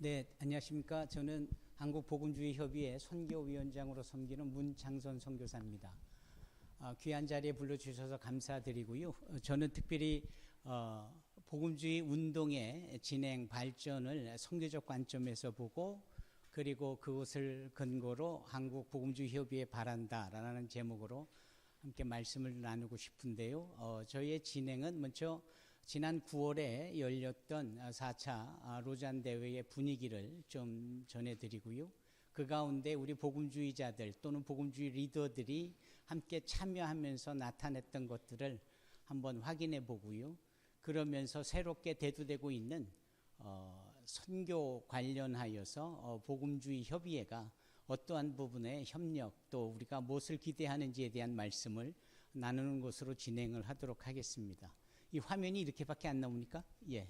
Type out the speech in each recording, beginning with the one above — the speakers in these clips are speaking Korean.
네, 안녕하십니까. 저는 한국복음주의협의회 선교위원장으로 섬기는 문창선 선교사입니다. 귀한 자리에 불러주셔서 감사드리고요. 저는 특별히 복음주의 운동의 진행 발전을 선교적 관점에서 보고, 그리고 그것을 근거로 한국복음주의협의회 바란다라는 제목으로 함께 말씀을 나누고 싶은데요. 저희의 진행은 먼저 지난 9월에 열렸던 4차 로잔 대회의 분위기를 좀 전해드리고요. 그 가운데 우리 복음주의자들 또는 복음주의 리더들이 함께 참여하면서 나타냈던 것들을 한번 확인해 보고요. 그러면서 새롭게 대두되고 있는 선교 관련하여서 복음주의 협의회가 어떠한 부분의 협력, 또 우리가 무엇을 기대하는지에 대한 말씀을 나누는 것으로 진행을 하도록 하겠습니다. 이 화면이 이렇게밖에 안 나오니까? 예.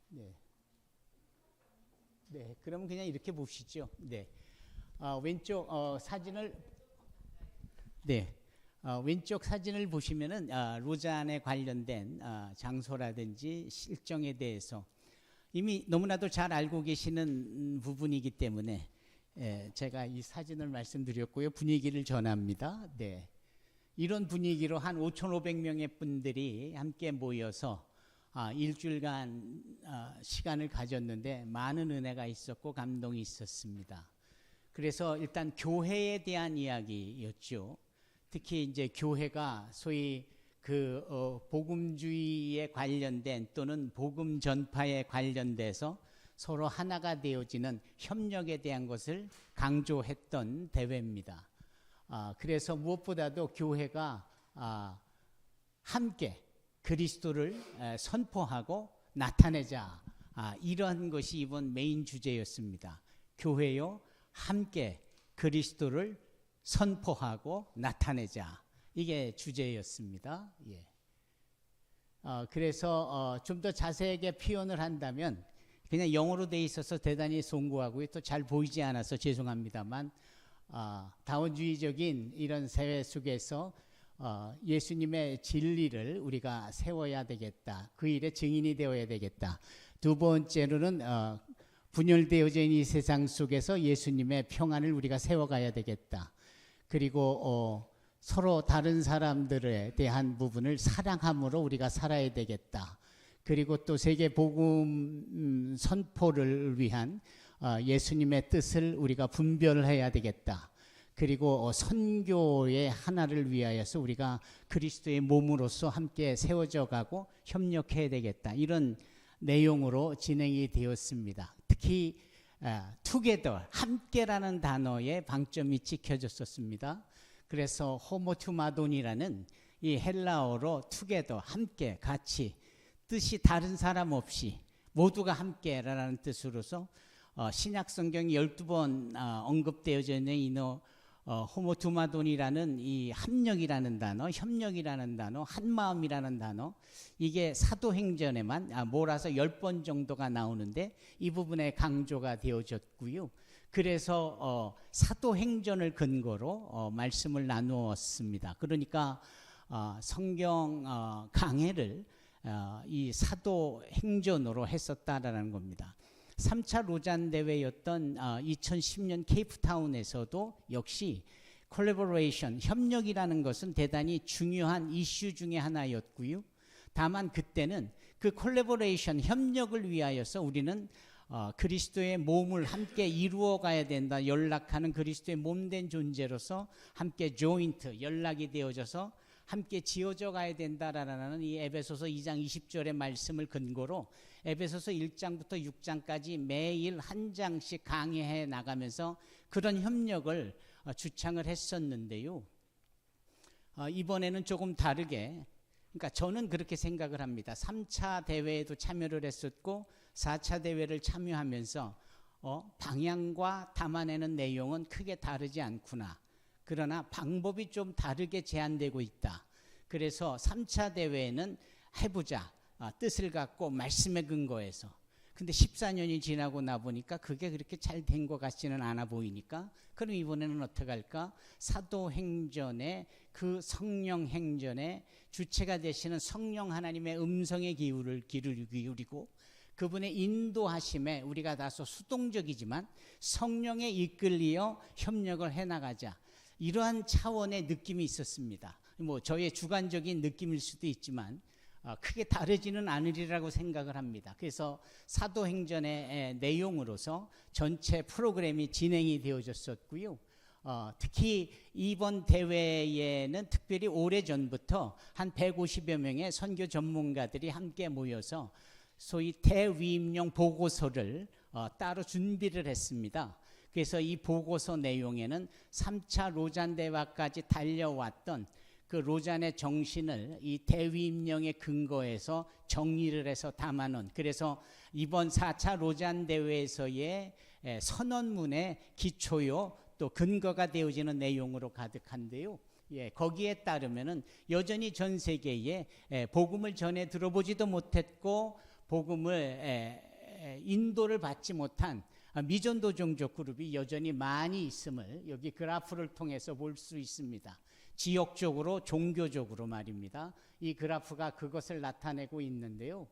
네. 네. 그러면 그냥 이렇게 보시죠. 네. 왼쪽 사진을 네. 왼쪽 사진을 보시면은 로잔에 관련된 장소라든지 실정에 대해서 이미 너무나도 잘 알고 계시는 부분이기 때문에 제가 이 사진을 말씀드렸고요. 분위기를 전합니다. 네. 이런 분위기로 한 5,500명의 분들이 함께 모여서 일주일간 시간을 가졌는데 많은 은혜가 있었고 감동이 있었습니다. 그래서 일단 교회에 대한 이야기였죠. 특히 이제 교회가 소위 그 복음주의에 관련된 또는 복음 전파에 관련돼서 서로 하나가 되어지는 협력에 대한 것을 강조했던 대회입니다. 그래서 무엇보다도 교회가 함께 그리스도를 선포하고 나타내자, 이런 것이 이번 메인 주제였습니다. 교회요 함께 그리스도를 선포하고 나타내자, 이게 주제였습니다. 예. 그래서 좀 더 자세하게 표현을 한다면 그냥 영어로 돼 있어서 대단히 송구하고요. 또 잘 보이지 않아서 죄송합니다만 다원주의적인 이런 사회 속에서 예수님의 진리를 우리가 세워야 되겠다. 그 일의 증인이 되어야 되겠다. 두 번째로는 분열되어져 있는 이 세상 속에서 예수님의 평안을 우리가 세워가야 되겠다. 그리고 서로 다른 사람들에 대한 부분을 사랑함으로 우리가 살아야 되겠다. 그리고 또 세계 복음 선포를 위한 예수님의 뜻을 우리가 분별해야 되겠다. 그리고 선교의 하나를 위하여서 우리가 그리스도의 몸으로서 함께 세워져 가고 협력해야 되겠다. 이런 내용으로 진행이 되었습니다. 특히 together, 함께라는 단어에 방점이 찍혀졌었습니다. 그래서 호모투마돈이라는 이 헬라어로 together, 함께, 같이, 뜻이 다른 사람 없이 모두가 함께라는 뜻으로서 신약 성경이 12번 언급되어져 있는 이 호모투마돈이라는 이 합력이라는 단어, 협력이라는 단어, 한마음이라는 단어, 이게 사도행전에만 몰아서 10번 정도가 나오는데 이 부분에 강조가 되어졌고요. 그래서 사도행전을 근거로 말씀을 나누었습니다. 그러니까 성경 강해를 이 사도행전으로 했었다라는 겁니다. 3차 로잔 대회였던 2010년 케이프타운에서도 역시 콜래보레이션, 협력이라는 것은 대단히 중요한 이슈 중에 하나였고요. 다만 그때는 그 콜래보레이션, 협력을 위하여서 우리는 그리스도의 몸을 함께 이루어 가야 된다. 연락하는 그리스도의 몸된 존재로서 함께 조인트, 연락이 되어져서 함께 지어져 가야 된다라는 이 에베소서 2장 20절의 말씀을 근거로 에베소서 1장부터 6장까지 매일 한 장씩 강의해 나가면서 그런 협력을 주창을 했었는데요. 이번에는 조금 다르게, 그러니까 저는 그렇게 생각을 합니다. 3차 대회에도 참여를 했었고 4차 대회를 참여하면서 방향과 담아내는 내용은 크게 다르지 않구나. 그러나 방법이 좀 다르게 제한되고 있다. 그래서 3차 대회에는 해보자. 뜻을 갖고 말씀에 근거해서. 근데 14년이 지나고 나 보니까 그게 그렇게 잘 된 것 같지는 않아 보이니까 그럼 이번에는 어떻게 할까? 사도행전의 그 성령 행전의 주체가 되시는 성령 하나님의 음성의 귀를 기울이고 그분의 인도하심에 우리가 다소 수동적이지만 성령에 이끌리어 협력을 해나가자, 이러한 차원의 느낌이 있었습니다. 뭐 저의 주관적인 느낌일 수도 있지만 크게 다르지는 않으리라고 생각을 합니다. 그래서 사도행전의 내용으로서 전체 프로그램이 진행이 되어졌었고요. 특히 이번 대회에는 특별히 오래전부터 한 150여 명의 선교 전문가들이 함께 모여서 소위 대위임용 보고서를 따로 준비를 했습니다. 그래서 이 보고서 내용에는 3차 로잔 대화까지 달려왔던 그 로잔의 정신을 이 대위임령의 근거에서 정리를 해서 담아놓은, 그래서 이번 4차 로잔 대회에서의 선언문의 기초요 또 근거가 되어지는 내용으로 가득한데요. 거기에 따르면은 여전히 전 세계에 복음을 전에 들어보지도 못했고 복음을 인도를 받지 못한 미전도 종족 그룹이 여전히 많이 있음을 여기 그래프를 통해서 볼 수 있습니다. 지역적으로 종교적으로 말입니다. 이 그래프가 그것을 나타내고 있는데요.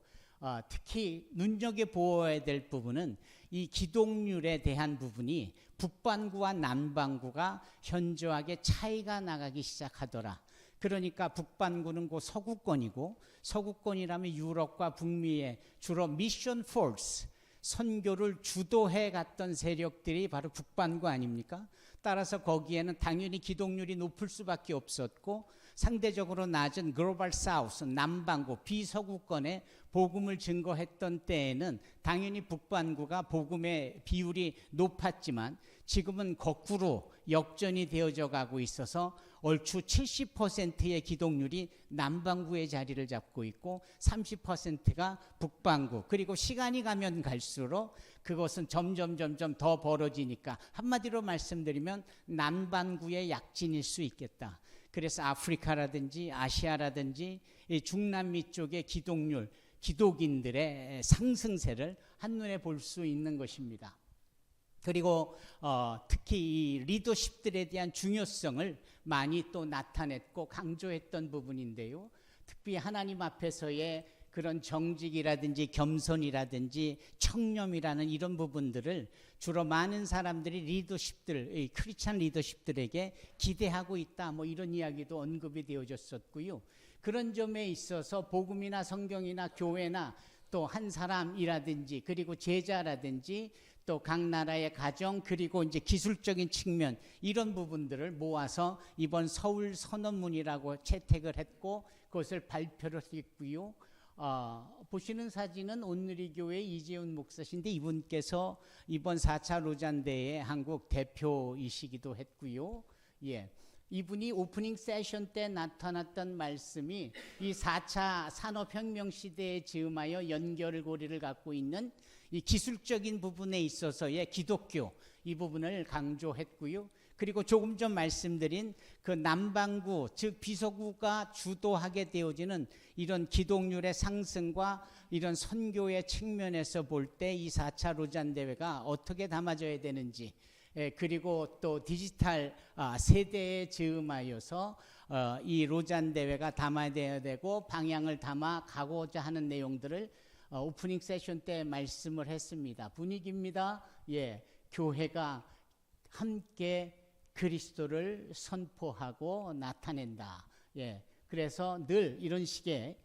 특히 눈여겨보아야 될 부분은 이 기독률에 대한 부분이 북반구와 남반구가 현저하게 차이가 나가기 시작하더라. 그러니까 북반구는 곧 서구권이고, 서구권이라면 유럽과 북미의 주로 미션 포스, 선교를 주도해 갔던 세력들이 바로 북반구 아닙니까? 따라서 거기에는 당연히 기독률이 높을 수밖에 없었고, 상대적으로 낮은 글로벌 사우스, 남반구, 비서구권에 복음을 증거했던 때에는 당연히 북반구가 복음의 비율이 높았지만 지금은 거꾸로 역전이 되어져 가고 있어서 얼추 70%의 기독률이 남반구의 자리를 잡고 있고 30%가 북반구, 그리고 시간이 가면 갈수록 그것은 점점 더 벌어지니까 한마디로 말씀드리면 남반구의 약진일 수 있겠다. 그래서 아프리카라든지 아시아라든지 중남미 쪽의 기독률, 기독인들의 상승세를 한눈에 볼 수 있는 것입니다. 그리고 특히 이 리더십들에 대한 중요성을 많이 또 나타냈고 강조했던 부분인데요. 특히 하나님 앞에서의 그런 정직이라든지 겸손이라든지 청렴이라는 이런 부분들을 주로 많은 사람들이 리더십들, 크리스찬 리더십들에게 기대하고 있다, 뭐 이런 이야기도 언급이 되어졌었고요. 그런 점에 있어서 복음이나 성경이나 교회나 또 한 사람이라든지 그리고 제자라든지 또 각 나라의 가정, 그리고 이제 기술적인 측면, 이런 부분들을 모아서 이번 서울 선언문이라고 채택을 했고 그것을 발표를 했고요. 보시는 사진은 온누리교회 이재훈 목사신데 이분께서 이번 4차 로잔대의 한국 대표이시기도 했고요. 이분이 오프닝 세션 때 나타났던 말씀이 이 4차 산업혁명 시대에 즈음하여 연결고리를 갖고 있는 이 기술적인 부분에 있어서의 기독교, 이 부분을 강조했고요. 그리고 조금 전 말씀드린 그 남반구, 즉 비서구가 주도하게 되어지는 이런 기독률의 상승과 이런 선교의 측면에서 볼 때 이 4차 로잔 대회가 어떻게 담아져야 되는지, 그리고 또 디지털 세대에 즈음하여서 이 로잔 대회가 담아야 되고 방향을 담아 가고자 하는 내용들을 오프닝 세션 때 말씀을 했습니다. 분위기입니다. 교회가 함께 그리스도를 선포하고 나타낸다. 그래서 늘 이런 식의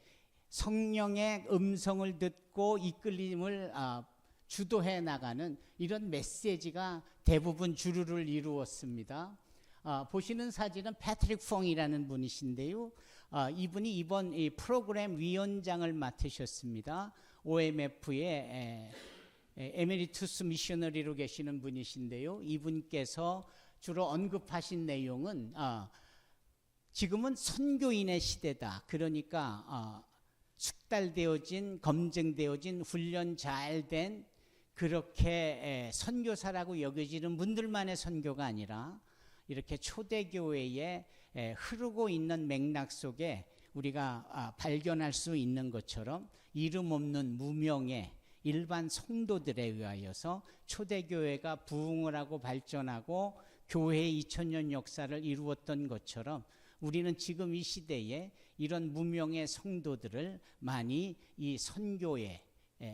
성령의 음성을 듣고 이끌림을 주도해 나가는 이런 메시지가 대부분 주류를 이루었습니다. 보시는 사진은 패트릭 펑이라는 분이신데요. 이분이 이번 이 프로그램 위원장을 맡으셨습니다. OMF의 에메리투스 미셔너리로 계시는 분이신데요. 이분께서 주로 언급하신 내용은 지금은 선교인의 시대다. 그러니까 숙달되어진, 검증되어진, 훈련 잘된 그렇게 선교사라고 여겨지는 분들만의 선교가 아니라 이렇게 초대교회에 흐르고 있는 맥락 속에 우리가 발견할 수 있는 것처럼 이름 없는 무명의 일반 성도들에 의하여서 초대교회가 부흥을 하고 발전하고 교회의 2000년 역사를 이루었던 것처럼 우리는 지금 이 시대에 이런 무명의 성도들을 많이 이 선교에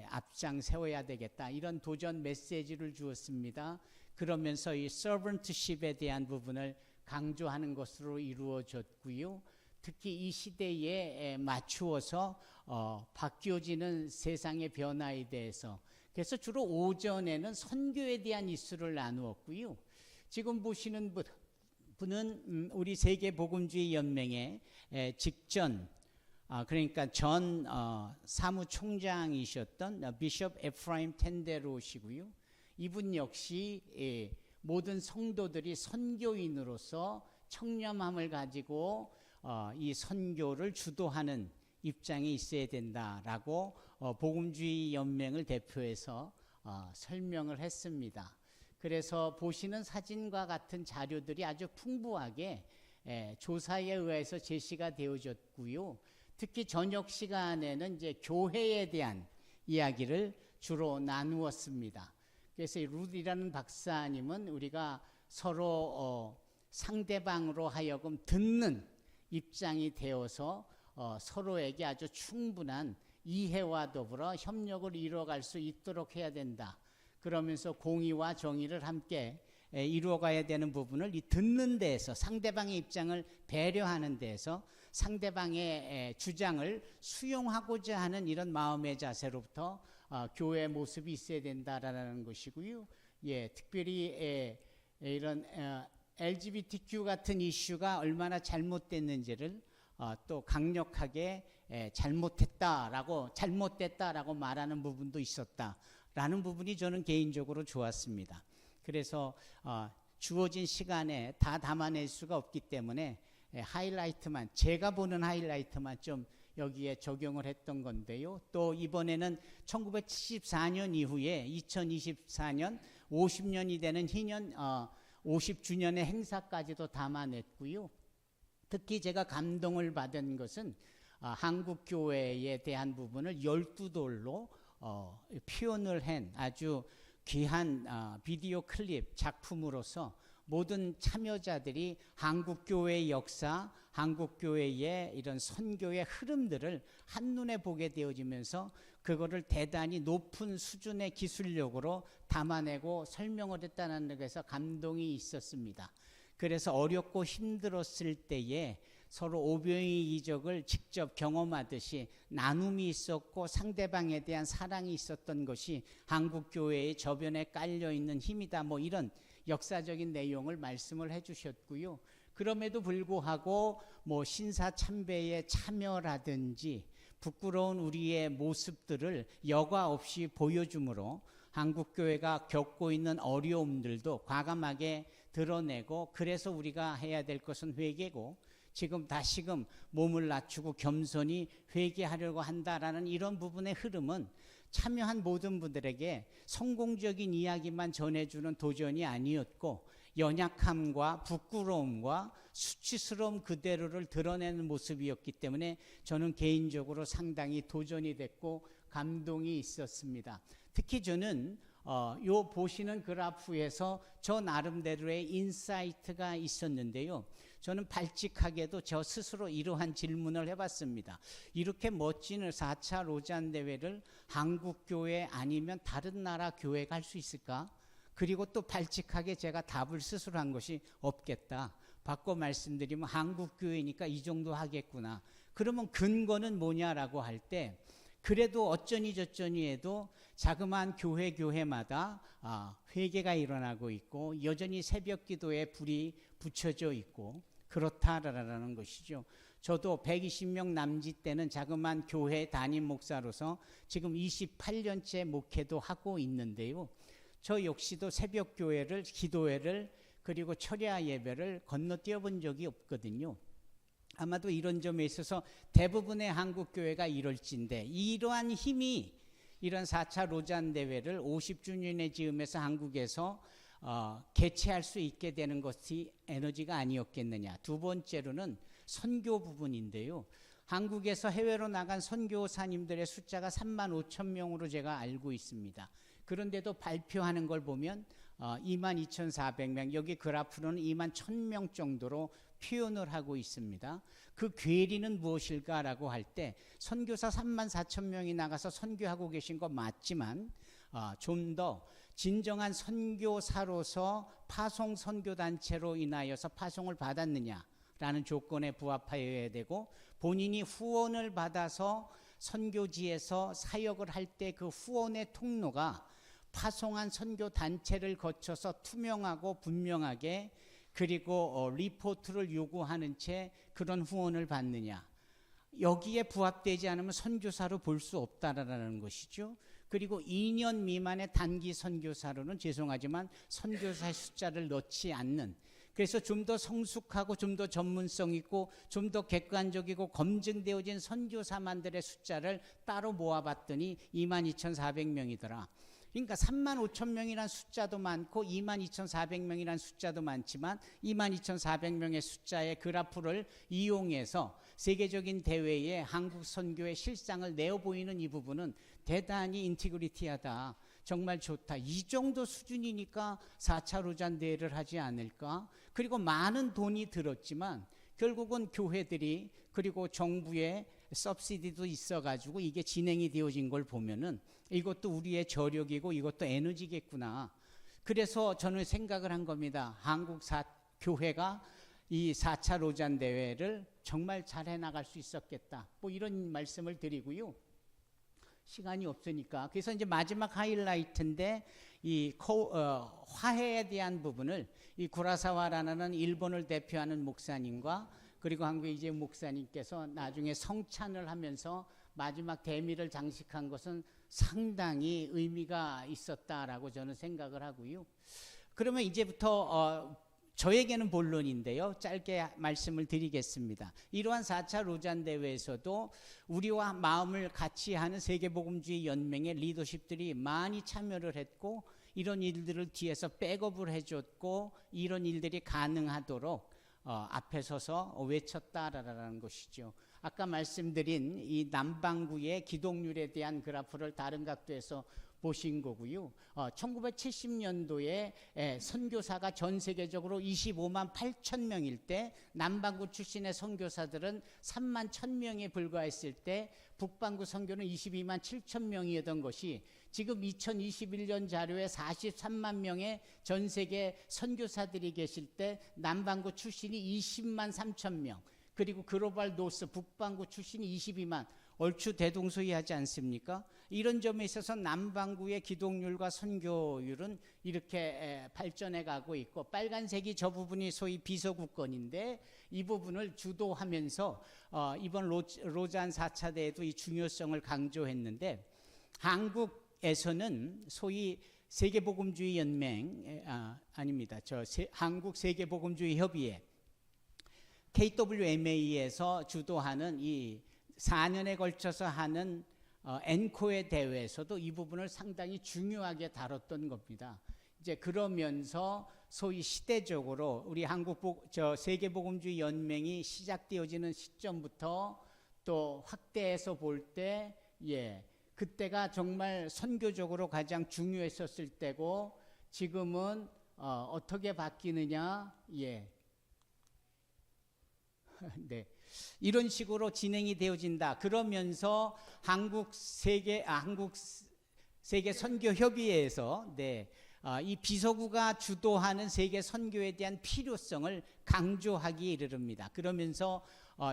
앞장 세워야 되겠다. 이런 도전 메시지를 주었습니다. 그러면서 이 서번트십에 대한 부분을 강조하는 것으로 이루어졌고요. 특히 이 시대에 맞추어서 바뀌어지는 세상의 변화에 대해서, 그래서 주로 오전에는 선교에 대한 이슈를 나누었고요. 지금 보시는 분은 우리 세계복음주의 연맹의 직전, 그러니까 전 사무총장이셨던 비숍 에프라임 텐데로시고요. 이분 역시 모든 성도들이 선교인으로서 청렴함을 가지고 이 선교를 주도하는 입장에 있어야 된다라고 복음주의 연맹을 대표해서 설명을 했습니다. 그래서 보시는 사진과 같은 자료들이 아주 풍부하게 조사에 의해서 제시가 되어졌고요. 특히 저녁 시간에는 이제 교회에 대한 이야기를 주로 나누었습니다. 그래서 룻이라는 박사님은 우리가 서로 상대방으로 하여금 듣는 입장이 되어서 서로에게 아주 충분한 이해와 더불어 협력을 이루어갈 수 있도록 해야 된다. 그러면서 공의와 정의를 함께 이루어가야 되는 부분을 이 듣는 데에서, 상대방의 입장을 배려하는 데에서 상대방의 주장을 수용하고자 하는 이런 마음의 자세로부터 교회의 모습이 있어야 된다라는 것이고요. 특별히 이런 LGBTQ 같은 이슈가 얼마나 잘못됐는지를 또 강력하게 잘못됐다라고 말하는 부분도 있었다라는 부분이 저는 개인적으로 좋았습니다. 그래서 주어진 시간에 다 담아낼 수가 없기 때문에 하이라이트만, 제가 보는 하이라이트만 좀 여기에 적용을 했던 건데요. 또 이번에는 1974년 이후에 2024년 50년이 되는 희년 50주년의 행사까지도 담아냈고요. 특히 제가 감동을 받은 것은 한국교회에 대한 부분을 12돌로 표현을 한 아주 귀한 비디오 클립 작품으로서 모든 참여자들이 한국교회의 역사, 한국교회의 이런 선교의 흐름들을 한눈에 보게 되어지면서 그거를 대단히 높은 수준의 기술력으로 담아내고 설명을 했다는 것에서 감동이 있었습니다. 그래서 어렵고 힘들었을 때에 서로 오병이 이적을 직접 경험하듯이 나눔이 있었고 상대방에 대한 사랑이 있었던 것이 한국교회의 저변에 깔려있는 힘이다. 뭐 이런 역사적인 내용을 말씀을 해주셨고요. 그럼에도 불구하고 뭐 신사참배의 참여라든지 부끄러운 우리의 모습들을 여과 없이 보여주므로 한국교회가 겪고 있는 어려움들도 과감하게 드러내고, 그래서 우리가 해야 될 것은 회개고, 지금 다시금 몸을 낮추고 겸손히 회개하려고 한다라는 이런 부분의 흐름은 참여한 모든 분들에게 성공적인 이야기만 전해주는 도전이 아니었고, 연약함과 부끄러움과 수치스러움 그대로를 드러내는 모습이었기 때문에 저는 개인적으로 상당히 도전이 됐고 감동이 있었습니다. 특히 저는 요 보시는 그래프에서 저 나름대로의 인사이트가 있었는데요. 저는 발칙하게도 저 스스로 이러한 질문을 해봤습니다. 이렇게 멋진 4차 로잔 대회를 한국교회 아니면 다른 나라 교회가 할 수 있을까? 그리고 또 발칙하게 제가 답을 스스로 한 것이 없겠다. 바꿔 말씀드리면 한국교회니까 이 정도 하겠구나. 그러면 근거는 뭐냐라고 할 때, 그래도 어쩌니 저쩌니 해도 자그마한 교회마다 회개가 일어나고 있고 여전히 새벽 기도에 불이 붙여져 있고 그렇다라는 것이죠. 저도 120명 남짓 되는 자그마한 교회 담임 목사로서 지금 28년째 목회도 하고 있는데요. 저 역시도 새벽 교회를, 기도회를, 그리고 철야 예배를 건너뛰어 본 적이 없거든요. 아마도 이런 점에 있어서 대부분의 한국교회가 이럴진데, 이러한 힘이 이런 4차 로잔 대회를 50주년에 즈음해서 한국에서 개최할 수 있게 되는 것이 에너지가 아니었겠느냐. 두 번째로는 선교 부분인데요. 한국에서 해외로 나간 선교사님들의 숫자가 35,000명으로 제가 알고 있습니다. 그런데도 발표하는 걸 보면 22,400명, 여기 그래프로는 21,000명 정도로 표현을 하고 있습니다. 그 괴리는 무엇일까라고 할 때 선교사 34,000명이 나가서 선교하고 계신 거 맞지만 좀 더 진정한 선교사로서 파송 선교단체로 인하여서 파송을 받았느냐라는 조건에 부합하여야 되고, 본인이 후원을 받아서 선교지에서 사역을 할 때 그 후원의 통로가 파송한 선교단체를 거쳐서 투명하고 분명하게, 그리고 리포트를 요구하는 채 그런 후원을 받느냐, 여기에 부합되지 않으면 선교사로 볼 수 없다라는 것이죠. 그리고 2년 미만의 단기 선교사로는 죄송하지만 선교사의 숫자를 넣지 않는, 그래서 좀 더 성숙하고 좀 더 전문성 있고 좀 더 객관적이고 검증되어진 선교사만들의 숫자를 따로 모아봤더니 22,400명이더라. 그러니까 35,000명이라는 숫자도 많고 22,400명이라는 숫자도 많지만 22,400명의 숫자의 그래프를 이용해서 세계적인 대회에 한국 선교의 실상을 내어 보이는 이 부분은 대단히 인티그리티하다, 정말 좋다, 이 정도 수준이니까 4차 로잔 대회를 하지 않을까. 그리고 많은 돈이 들었지만 결국은 교회들이 그리고 정부의 서브시디도 있어가지고 이게 진행이 되어진 걸 보면은 이것도 우리의 저력이고 이것도 에너지겠구나. 그래서 저는 생각을 한 겁니다. 한국 교회가 이 4차 로잔 대회를 정말 잘 해나갈 수 있었겠다, 뭐 이런 말씀을 드리고요. 시간이 없으니까 그래서 이제 마지막 하이라이트인데, 이 화해에 대한 부분을 이 구라사와라는 일본을 대표하는 목사님과 그리고 한국의 이재 목사님께서 나중에 성찬을 하면서 마지막 대미를 장식한 것은 상당히 의미가 있었다라고 저는 생각을 하고요. 그러면 이제부터 저에게는 본론인데요, 짧게 말씀을 드리겠습니다. 이러한 4차 로잔 대회에서도 우리와 마음을 같이 하는 세계복음주의 연맹의 리더십들이 많이 참여를 했고, 이런 일들을 뒤에서 백업을 해줬고, 이런 일들이 가능하도록 앞에 서서 외쳤다라는 것이죠. 아까 말씀드린 이 남반구의 기독률에 대한 그래프를 다른 각도에서 보신 거고요. 1970년도에 선교사가 전 세계적으로 25만 8천 명일 때 남반구 출신의 선교사들은 3만 1,000명에 불과했을 때 북반구 선교는 22만 7천 명이었던 것이 지금 2021년 자료에 43만 명의 전 세계 선교사들이 계실 때 남반구 출신이 20만 3천 명, 그리고 글로벌 노스 북반구 출신이 22만, 얼추 대동소이하지 않습니까? 이런 점에 있어서 남반구의 기독률과 선교율은 이렇게 발전해 가고 있고, 빨간색이 저 부분이 소위 비서구권인데 이 부분을 주도하면서 이번 로잔 4차 대회도 이 중요성을 강조했는데, 한국에서는 소위 세계복음주의 연맹 아닙니다. 한국 세계복음주의 협의회 KWMA에서 주도하는 이 4년에 걸쳐서 하는 엔코의 대회에서도 이 부분을 상당히 중요하게 다뤘던 겁니다. 이제 그러면서 소위 시대적으로 우리 세계복음주의 연맹이 시작되어지는 시점부터 또 확대해서 볼 때, 그때가 정말 선교적으로 가장 중요했었을 때고, 지금은 어떻게 바뀌느냐, 네, 이런 식으로 진행이 되어진다. 그러면서 한국 세계 선교 협의회에서 이 비서구가 주도하는 세계 선교에 대한 필요성을 강조하기에 이르릅니다. 그러면서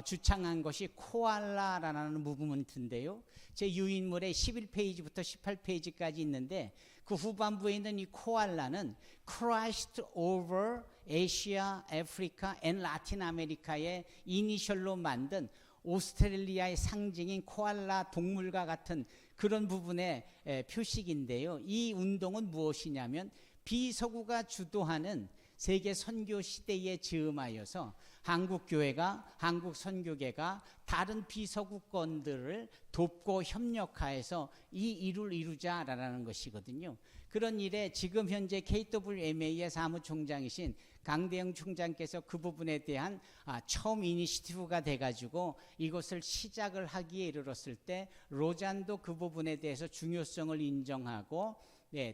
주창한 것이 코알라라는 무브먼트인데요. 제 유인물에 11페이지부터 18페이지까지 있는데, 그 후반부에 있는 이 코알라는 Christ over Asia, Africa and Latin America의 이니셜로 만든 오스트레일리아의 상징인 코알라 동물과 같은 그런 부분의 표식인데요. 이 운동은 무엇이냐면 비서구가 주도하는 세계 선교 시대에 즈음하여서 한국 교회가, 한국 선교계가 다른 비서구권들을 돕고 협력하여서 이 일을 이루자라는 것이거든요. 그런 일에 지금 현재 KWMA의 사무총장이신 강대영 총장께서 그 부분에 대한 처음 이니시티브가 돼가지고 이것을 시작을 하기에 이르렀을 때, 로잔도 그 부분에 대해서 중요성을 인정하고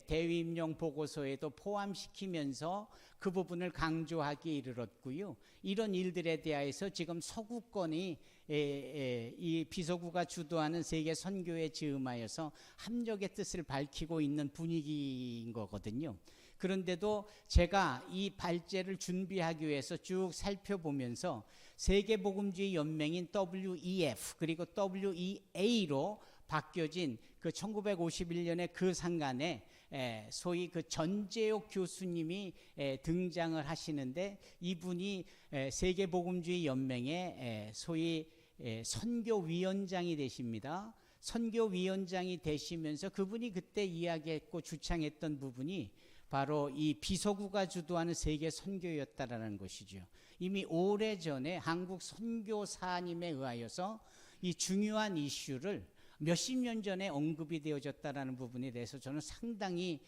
대위임용 보고서에도 포함시키면서 그 부분을 강조하기에 이르렀고요. 이런 일들에 대해서 지금 서구권이 이 비서구가 주도하는 세계 선교에 즈음하여서 합력의 뜻을 밝히고 있는 분위기인 거거든요. 그런데도 제가 이 발제를 준비하기 위해서 쭉 살펴보면서 세계복음주의 연맹인 WEF 그리고 WEA로 바뀌어진 그 1951년에 그 상간에 소위 그 전재옥 교수님이 등장을 하시는데 이분이 세계복음주의 연맹의 소위 선교위원장이 되십니다. 선교위원장이 되시면서 그분이 그때 이야기했고 주창했던 부분이 바로 이 비서구가 주도하는 세계 선교였다라는 것이죠. 이미 오래전에 한국 선교사님에 의하여서 이 중요한 이슈를 몇십 년 전에 언급이 되어졌다라는 부분에 대해서 저는 상당히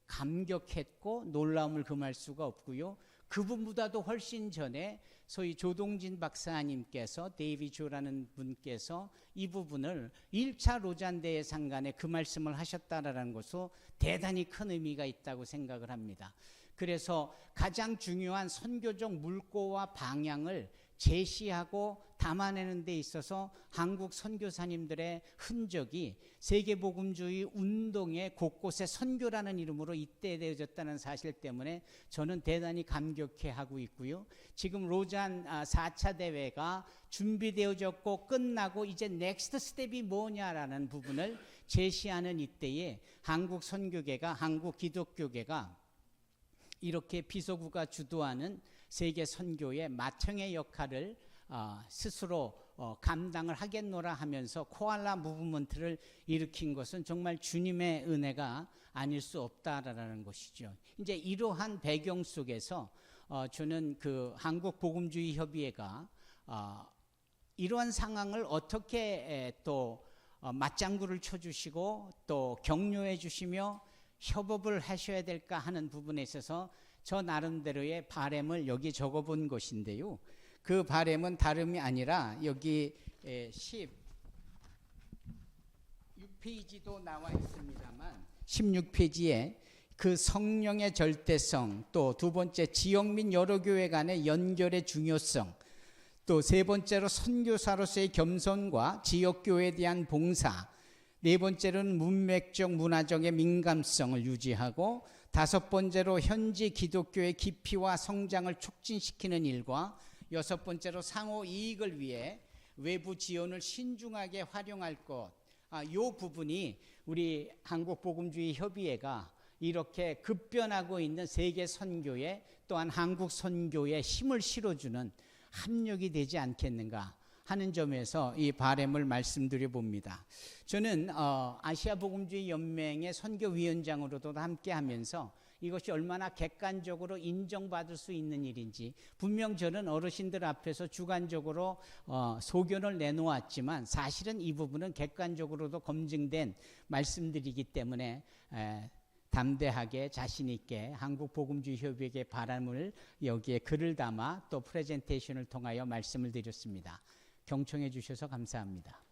감격했고 놀라움을 금할 수가 없고요. 그분보다도 훨씬 전에 소위 조동진 박사님께서 데이비 조라는 분께서 이 부분을 1차 로잔대회 상간에 그 말씀을 하셨다라는 것도 대단히 큰 의미가 있다고 생각을 합니다. 그래서 가장 중요한 선교적 물꼬와 방향을 제시하고 담아내는 데 있어서 한국 선교사님들의 흔적이 세계복음주의 운동의 곳곳에 선교라는 이름으로 잇대되어졌다는 사실 때문에 저는 대단히 감격해하고 있고요. 지금 로잔 4차 대회가 준비되어졌고 끝나고 이제 넥스트 스텝이 뭐냐라는 부분을 제시하는 이때에 한국 선교계가 한국 기독교계가 이렇게 비서구가 주도하는 세계 선교의 맏형의 역할을 스스로 감당을 하겠노라 하면서 코알라 무브먼트를 일으킨 것은 정말 주님의 은혜가 아닐 수 없다라는 것이죠. 이제 이러한 배경 속에서 저는 그 한국 복음주의 협의회가 이러한 상황을 어떻게 또 맞장구를 쳐주시고 또 격려해 주시며 협업을 하셔야 될까 하는 부분에 있어서 저 나름대로의 바람을 여기 적어본 것인데요. 그 바람은 다름이 아니라 여기 16페이지도 나와 있습니다만 16페이지에 그 성령의 절대성, 또 두 번째 지역 및 여러 교회 간의 연결의 중요성, 또 세 번째로 선교사로서의 겸손과 지역 교회에 대한 봉사, 네 번째로는 문맥적 문화적의 민감성을 유지하고 다섯 번째로 현지 기독교의 깊이와 성장을 촉진시키는 일과 여섯 번째로 상호 이익을 위해 외부 지원을 신중하게 활용할 것. 이 부분이 우리 한국복음주의 협의회가 이렇게 급변하고 있는 세계 선교에 또한 한국 선교에 힘을 실어주는 합력이 되지 않겠는가 하는 점에서 이 바람을 말씀드려 봅니다. 저는 아시아 복음주의 연맹의 선교위원장으로도 함께 하면서 이것이 얼마나 객관적으로 인정받을 수 있는 일인지, 분명 저는 어르신들 앞에서 주관적으로 소견을 내놓았지만 사실은 이 부분은 객관적으로도 검증된 말씀들이기 때문에 담대하게 자신 있게 한국복음주의협의회의 바람을 여기에 글을 담아 또 프레젠테이션을 통하여 말씀을 드렸습니다. 경청해 주셔서 감사합니다.